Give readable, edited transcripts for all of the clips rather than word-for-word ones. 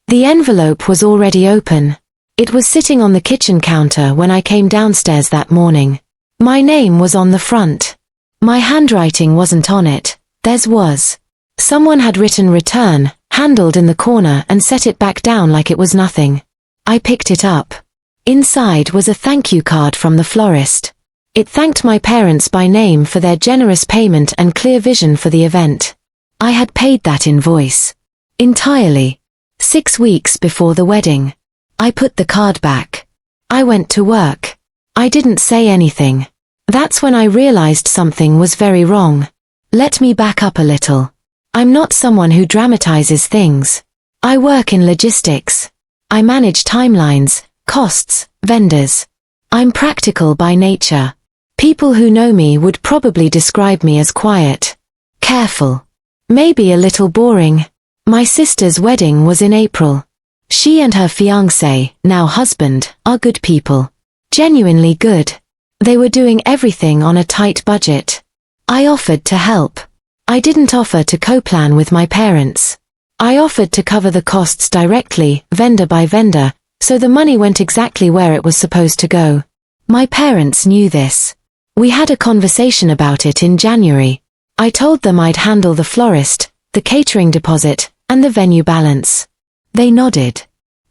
The envelope was already open. It was sitting on the kitchen counter when I came downstairs that morning. My name was on the front. My handwriting wasn't on it, theirs was. Someone had written return, handled in the corner, and set it back down like it was nothing. I picked it up. Inside was a thank you card from the florist. It thanked my parents by name for their generous payment and clear vision for the event. I had paid that invoice. Entirely. 6 weeks before the wedding. I put the card back. I went to work. I didn't say anything. That's when I realized something was very wrong. Let me back up a little. I'm not someone who dramatizes things. I work in logistics. I manage timelines, costs, vendors. I'm practical by nature. People who know me would probably describe me as quiet, careful, maybe a little boring. My sister's wedding was in April. She and her fiancé, now husband, are good people. Genuinely good. They were doing everything on a tight budget. I offered to help. I didn't offer to co-plan with my parents. I offered to cover the costs directly, vendor by vendor, so the money went exactly where it was supposed to go. My parents knew this. We had a conversation about it in January. I told them I'd handle the florist, the catering deposit, and the venue balance. They nodded.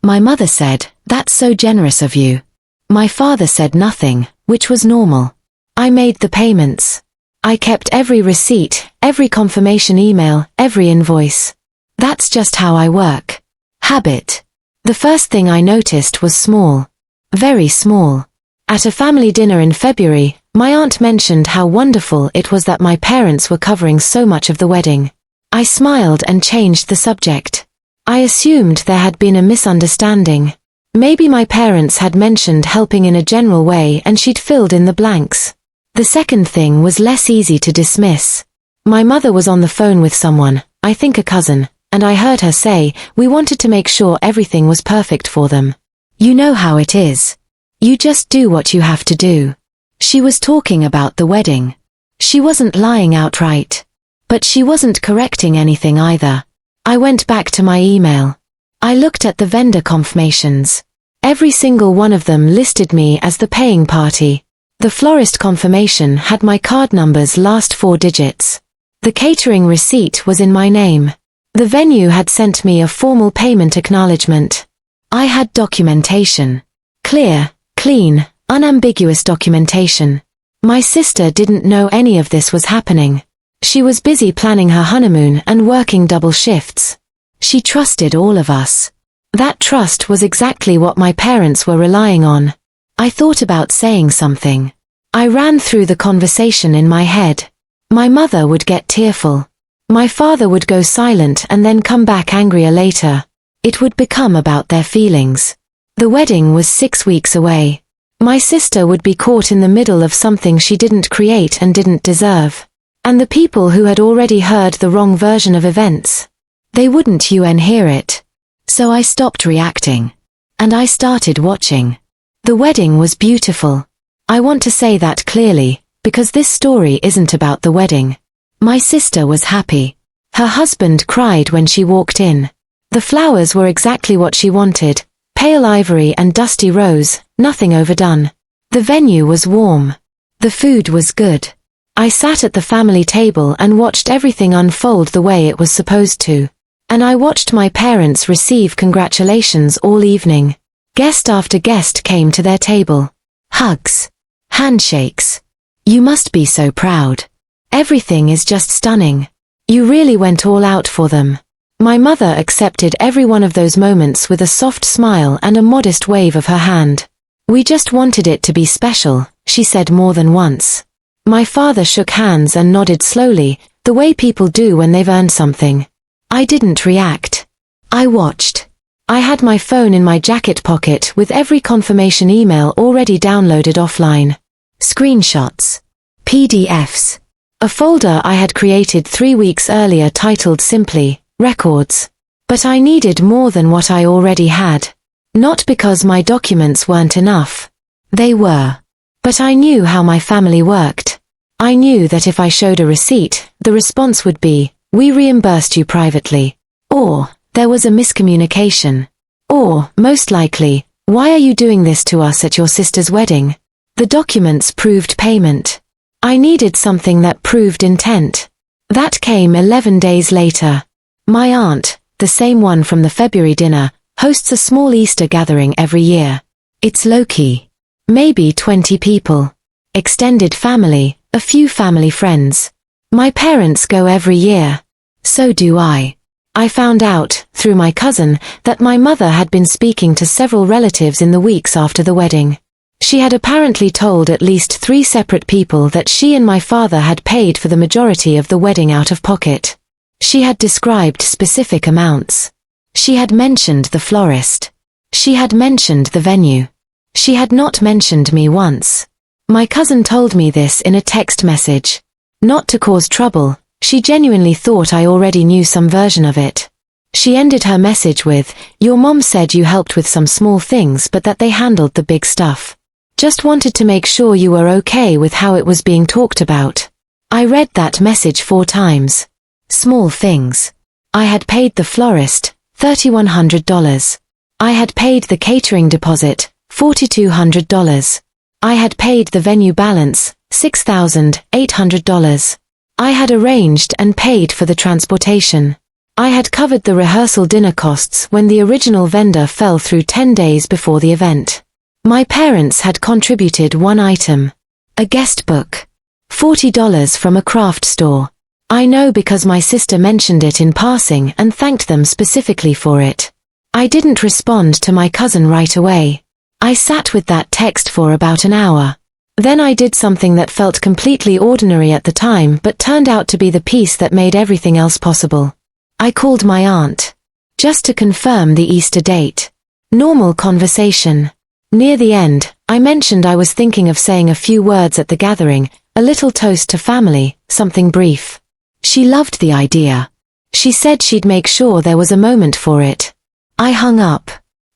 My mother said, "That's so generous of you." My father said nothing, which was normal. I made the payments. I kept every receipt, every confirmation email, every invoice. That's just how I work. Habit. The first thing I noticed was small. Very small. At a family dinner in February, my aunt mentioned how wonderful it was that my parents were covering so much of the wedding. I smiled and changed the subject. I assumed there had been a misunderstanding. Maybe my parents had mentioned helping in a general way and she'd filled in the blanks. The second thing was less easy to dismiss. My mother was on the phone with someone, I think a cousin, and I heard her say, "We wanted to make sure everything was perfect for them. You know how it is. You just do what you have to do." She was talking about the wedding. She wasn't lying outright. But she wasn't correcting anything either. I went back to my email. I looked at the vendor confirmations. Every single one of them listed me as the paying party. The florist confirmation had my card number's last 4 digits. The catering receipt was in my name. The venue had sent me a formal payment acknowledgement. I had documentation. Clear, clean, unambiguous documentation. My sister didn't know any of this was happening. She was busy planning her honeymoon and working double shifts. She trusted all of us. That trust was exactly what my parents were relying on. I thought about saying something. I ran through the conversation in my head. My mother would get tearful. My father would go silent and then come back angrier later. It would become about their feelings. The wedding was 6 weeks away. My sister would be caught in the middle of something she didn't create and didn't deserve. And the people who had already heard the wrong version of events, they wouldn't hear it. So I stopped reacting. And I started watching. The wedding was beautiful. I want to say that clearly, because this story isn't about the wedding. My sister was happy. Her husband cried when she walked in. The flowers were exactly what she wanted, pale ivory and dusty rose, nothing overdone. The venue was warm. The food was good. I sat at the family table and watched everything unfold the way it was supposed to. And I watched my parents receive congratulations all evening. Guest after guest came to their table. Hugs. Handshakes. You must be so proud. Everything is just stunning. You really went all out for them. My mother accepted every one of those moments with a soft smile and a modest wave of her hand. We just wanted it to be special, she said more than once. My father shook hands and nodded slowly, the way people do when they've earned something. I didn't react. I watched. I had my phone in my jacket pocket with every confirmation email already downloaded offline. Screenshots. PDFs. A folder I had created 3 weeks earlier titled simply, Records. But I needed more than what I already had. Not because my documents weren't enough. They were. But I knew how my family worked. I knew that if I showed a receipt, the response would be, "We reimbursed you privately." Or, There was a miscommunication. Or, most likely, why are you doing this to us at your sister's wedding? The documents proved payment. I needed something that proved intent. That came 11 days later. My aunt, the same one from the February dinner, hosts a small Easter gathering every year. It's low-key. Maybe 20 people. Extended family, a few family friends. My parents go every year. So do I. I found out, through my cousin, that my mother had been speaking to several relatives in the weeks after the wedding. She had apparently told at least 3 separate people that she and my father had paid for the majority of the wedding out of pocket. She had described specific amounts. She had mentioned the florist. She had mentioned the venue. She had not mentioned me once. My cousin told me this in a text message. Not to cause trouble, she genuinely thought I already knew some version of it. She ended her message with, "Your mom said you helped with some small things but that they handled the big stuff. Just wanted to make sure you were okay with how it was being talked about." I read that message 4 times. Small things. I had paid the florist, $3,100. I had paid the catering deposit, $4,200. I had paid the venue balance, $6,800. I had arranged and paid for the transportation. I had covered the rehearsal dinner costs when the original vendor fell through 10 days before the event. My parents had contributed one item. A guest book. $40 from a craft store. I know because my sister mentioned it in passing and thanked them specifically for it. I didn't respond to my cousin right away. I sat with that text for about an hour. Then I did something that felt completely ordinary at the time but turned out to be the piece that made everything else possible. I called my aunt. Just to confirm the Easter date. Normal conversation. Near the end, I mentioned I was thinking of saying a few words at the gathering, a little toast to family, something brief. She loved the idea. She said she'd make sure there was a moment for it. I hung up.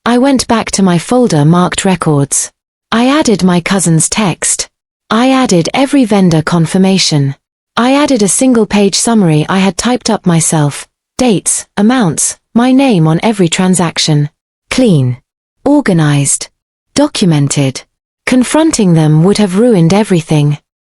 I went back to my folder marked records. I added my cousin's text. I added every vendor confirmation. I added a single-page summary I had typed up myself. Dates, amounts, my name on every transaction. Clean. Organized. Documented. Confronting them would have ruined everything.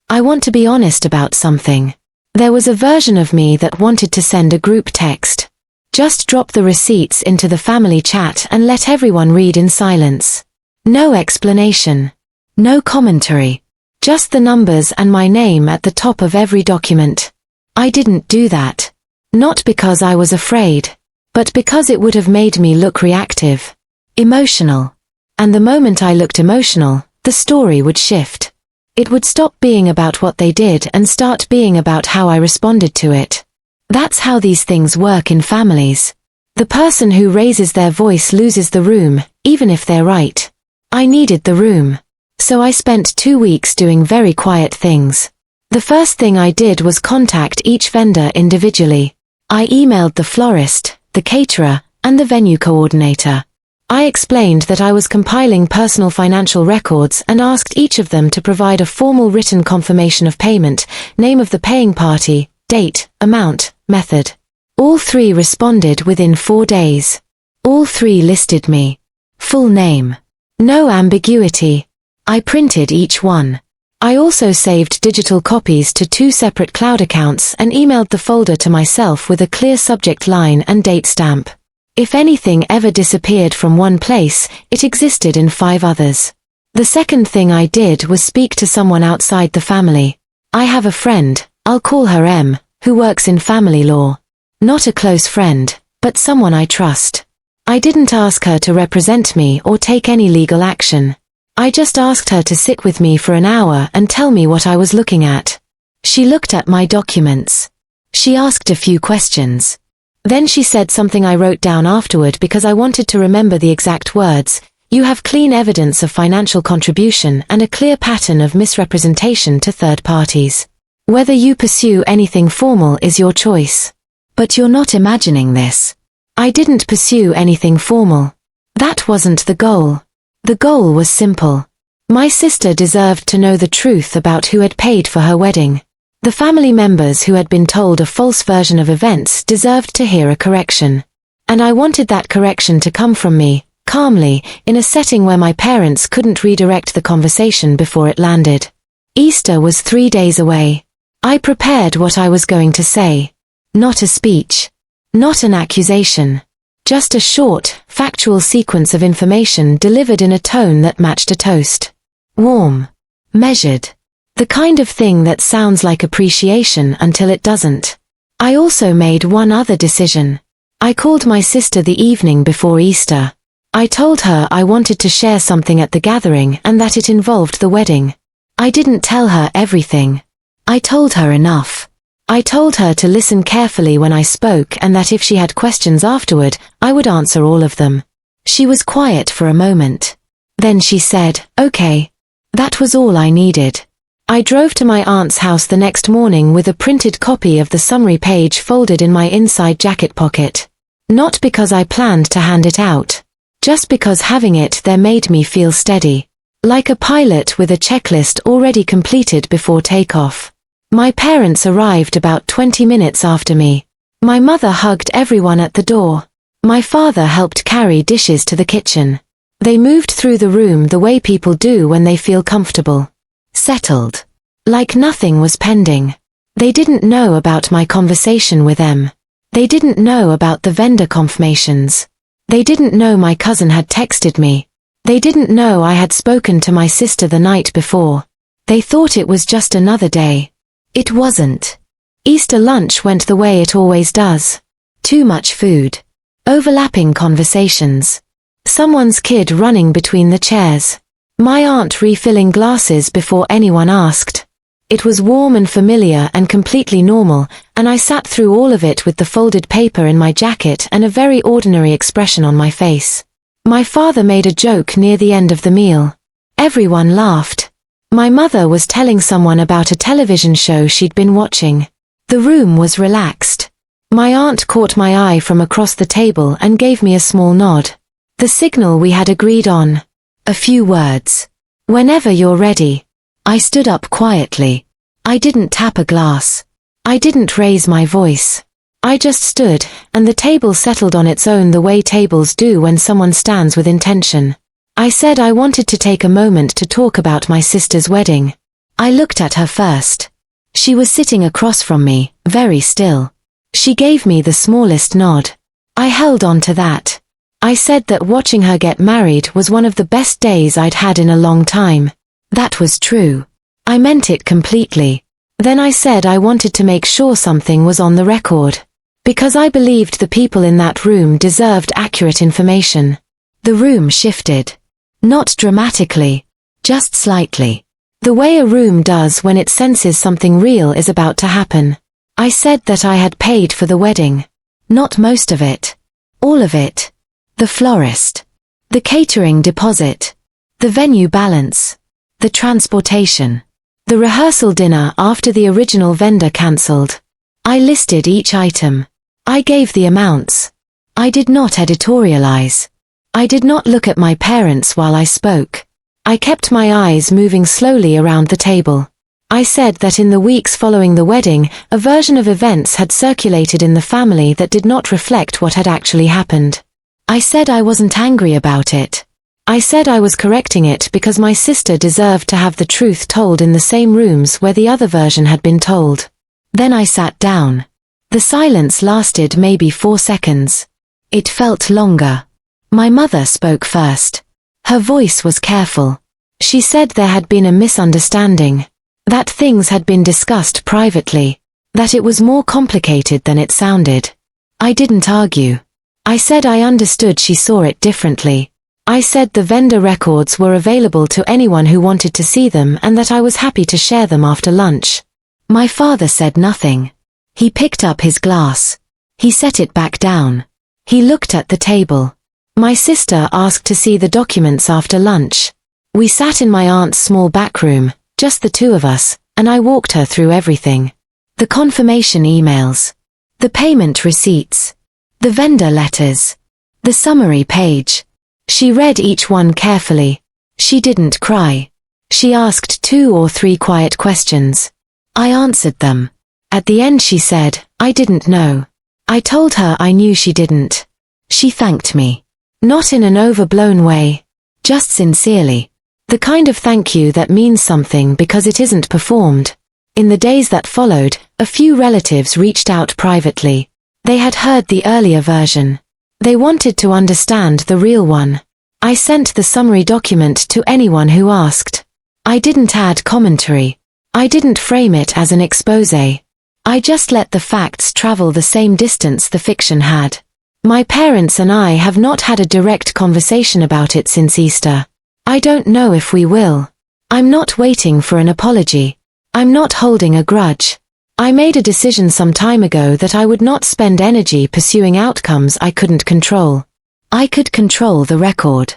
I want to be honest about something. There was a version of me that wanted to send a group text. Just drop the receipts into the family chat and let everyone read in silence. No explanation. No commentary. Just the numbers and my name at the top of every document. I didn't do that. Not because I was afraid, but because it would have made me look reactive. Emotional. And the moment I looked emotional, the story would shift. It would stop being about what they did and start being about how I responded to it. That's how these things work in families. The person who raises their voice loses the room, even if they're right. I needed the room. So I spent 2 weeks doing very quiet things. The first thing I did was contact each vendor individually. I emailed the florist, the caterer, and the venue coordinator. I explained that I was compiling personal financial records and asked each of them to provide a formal written confirmation of payment, name of the paying party, date, amount, method. All 3 responded within 4 days. All 3 listed me. Full name. No ambiguity. I printed each one. I also saved digital copies to 2 separate cloud accounts and emailed the folder to myself with a clear subject line and date stamp. If anything ever disappeared from one place, it existed in 5 others. The second thing I did was speak to someone outside the family. I have a friend, I'll call her M, who works in family law. Not a close friend, but someone I trust. I didn't ask her to represent me or take any legal action. I just asked her to sit with me for an hour and tell me what I was looking at. She looked at my documents. She asked a few questions. Then she said something I wrote down afterward because I wanted to remember the exact words. You have clean evidence of financial contribution and a clear pattern of misrepresentation to third parties. Whether you pursue anything formal is your choice. But you're not imagining this. I didn't pursue anything formal. That wasn't the goal. The goal was simple. My sister deserved to know the truth about who had paid for her wedding. The family members who had been told a false version of events deserved to hear a correction. And I wanted that correction to come from me, calmly, in a setting where my parents couldn't redirect the conversation before it landed. Easter was 3 days away. I prepared what I was going to say. Not a speech. Not an accusation. Just a short, factual sequence of information delivered in a tone that matched a toast. Warm. Measured. The kind of thing that sounds like appreciation until it doesn't. I also made one other decision. I called my sister the evening before Easter. I told her I wanted to share something at the gathering and that it involved the wedding. I didn't tell her everything. I told her enough. I told her to listen carefully when I spoke and that if she had questions afterward, I would answer all of them. She was quiet for a moment. Then she said, "Okay." That was all I needed. I drove to my aunt's house the next morning with a printed copy of the summary page folded in my inside jacket pocket. Not because I planned to hand it out. Just because having it there made me feel steady. Like a pilot with a checklist already completed before takeoff. My parents arrived about 20 minutes after me. My mother hugged everyone at the door. My father helped carry dishes to the kitchen. They moved through the room the way people do when they feel comfortable. Settled. Like nothing was pending. They didn't know about my conversation with them. They didn't know about the vendor confirmations. They didn't know my cousin had texted me. They didn't know I had spoken to my sister the night before. They thought it was just another day. It wasn't. Easter lunch went the way it always does. Too much food. Overlapping conversations. Someone's kid running between the chairs. My aunt refilling glasses before anyone asked. It was warm and familiar and completely normal, and I sat through all of it with the folded paper in my jacket and a very ordinary expression on my face. My father made a joke near the end of the meal. Everyone laughed. My mother was telling someone about a television show she'd been watching. The room was relaxed. My aunt caught my eye from across the table and gave me a small nod. The signal we had agreed on. A few words. "Whenever you're ready." I stood up quietly. I didn't tap a glass. I didn't raise my voice. I just stood, and the table settled on its own the way tables do when someone stands with intention. I said I wanted to take a moment to talk about my sister's wedding. I looked at her first. She was sitting across from me, very still. She gave me the smallest nod. I held on to that. I said that watching her get married was one of the best days I'd had in a long time. That was true. I meant it completely. Then I said I wanted to make sure something was on the record. Because I believed the people in that room deserved accurate information. The room shifted. Not dramatically. Just slightly. The way a room does when it senses something real is about to happen. I said that I had paid for the wedding. Not most of it. All of it. The florist. The catering deposit. The venue balance. The transportation. The rehearsal dinner after the original vendor cancelled. I listed each item. I gave the amounts. I did not editorialize. I did not look at my parents while I spoke. I kept my eyes moving slowly around the table. I said that in the weeks following the wedding, a version of events had circulated in the family that did not reflect what had actually happened. I said I wasn't angry about it. I said I was correcting it because my sister deserved to have the truth told in the same rooms where the other version had been told. Then I sat down. The silence lasted maybe 4 seconds. It felt longer. My mother spoke first. Her voice was careful. She said there had been a misunderstanding. That things had been discussed privately. That it was more complicated than it sounded. I didn't argue. I said I understood she saw it differently. I said the vendor records were available to anyone who wanted to see them and that I was happy to share them after lunch. My father said nothing. He picked up his glass. He set it back down. He looked at the table. My sister asked to see the documents after lunch. We sat in my aunt's small back room, just the two of us, and I walked her through everything. The confirmation emails. The payment receipts. The vendor letters. The summary page. She read each one carefully. She didn't cry. She asked 2 or 3 quiet questions. I answered them. At the end she said, I didn't know. I told her I knew she didn't. She thanked me. Not in an overblown way. Just sincerely. The kind of thank you that means something because it isn't performed. In the days that followed, a few relatives reached out privately. They had heard the earlier version. They wanted to understand the real one. I sent the summary document to anyone who asked. I didn't add commentary. I didn't frame it as an exposé. I just let the facts travel the same distance the fiction had. My parents and I have not had a direct conversation about it since Easter. I don't know if we will. I'm not waiting for an apology. I'm not holding a grudge. I made a decision some time ago that I would not spend energy pursuing outcomes I couldn't control. I could control the record.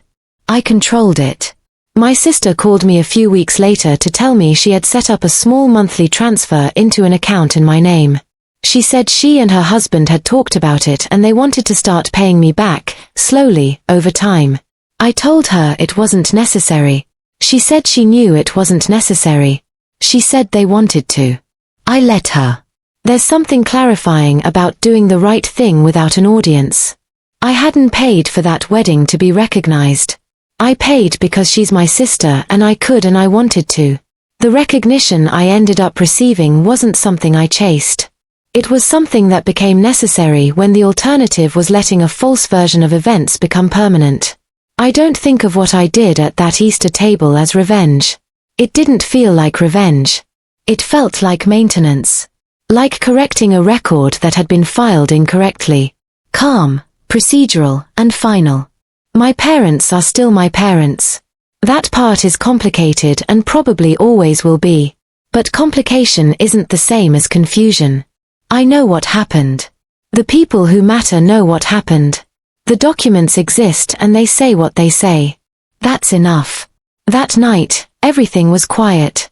I controlled it. My sister called me a few weeks later to tell me she had set up a small monthly transfer into an account in my name. She said she and her husband had talked about it and they wanted to start paying me back, slowly, over time. I told her it wasn't necessary. She said she knew it wasn't necessary. She said they wanted to. I let her. There's something clarifying about doing the right thing without an audience. I hadn't paid for that wedding to be recognized. I paid because she's my sister and I could and I wanted to. The recognition I ended up receiving wasn't something I chased. It was something that became necessary when the alternative was letting a false version of events become permanent. I don't think of what I did at that Easter table as revenge. It didn't feel like revenge. It felt like maintenance. Like correcting a record that had been filed incorrectly. Calm, procedural, and final. My parents are still my parents. That part is complicated and probably always will be. But complication isn't the same as confusion. I know what happened. The people who matter know what happened. The documents exist and they say what they say. That's enough. That night, everything was quiet.